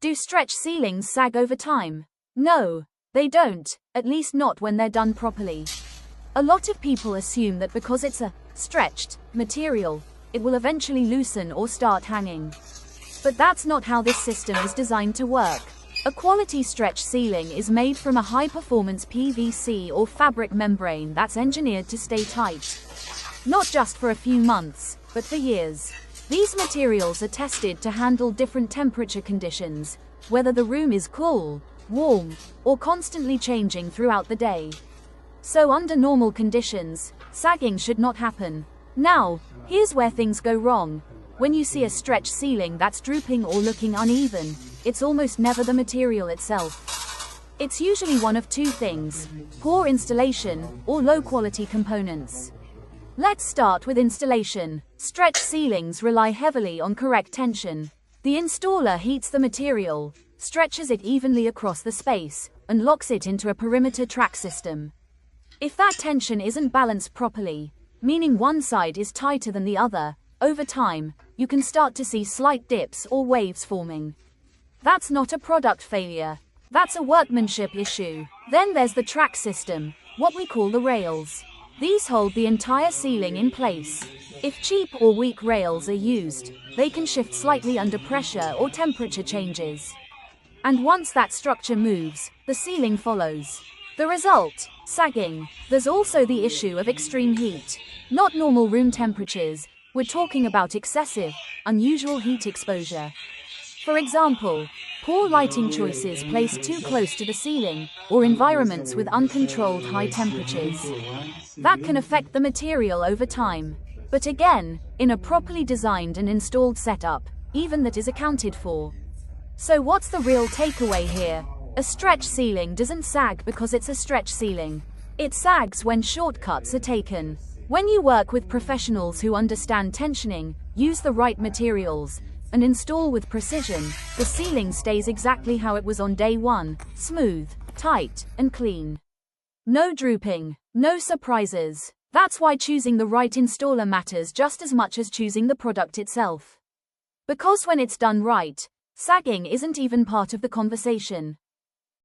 Do stretch ceilings sag over time? No, they don't, at least not when they're done properly. A lot of people assume that because it's a stretched material, it will eventually loosen or start hanging. But that's not how this system is designed to work. A quality stretch ceiling is made from a high-performance PVC or fabric membrane that's engineered to stay tight. Not just for a few months, but for years. These materials are tested to handle different temperature conditions, whether the room is cool, warm, or constantly changing throughout the day. So under normal conditions, sagging should not happen. Now, here's where things go wrong. When you see a stretch ceiling that's drooping or looking uneven, it's almost never the material itself. It's usually one of two things: poor installation or low-quality components. Let's start with installation. Stretch ceilings rely heavily on correct tension. The installer heats the material, stretches it evenly across the space, and locks it into a perimeter track system. If that tension isn't balanced properly, meaning one side is tighter than the other, over time, you can start to see slight dips or waves forming. That's not a product failure. That's a workmanship issue. Then there's the track system, what we call the rails. These hold the entire ceiling in place. If cheap or weak rails are used, they can shift slightly under pressure or temperature changes. And once that structure moves, the ceiling follows. The result: sagging. There's also the issue of extreme heat. Not normal room temperatures, we're talking about excessive, unusual heat exposure. For example, poor lighting choices placed too close to the ceiling, or environments with uncontrolled high temperatures. That can affect the material over time. But again, in a properly designed and installed setup, even that is accounted for. So what's the real takeaway here? A stretch ceiling doesn't sag because it's a stretch ceiling. It sags when shortcuts are taken. When you work with professionals who understand tensioning, use the right materials, and install with precision, the ceiling stays exactly how it was on day one: smooth, tight, and clean. No drooping, no surprises. That's why choosing the right installer matters just as much as choosing the product itself. Because when it's done right, sagging isn't even part of the conversation.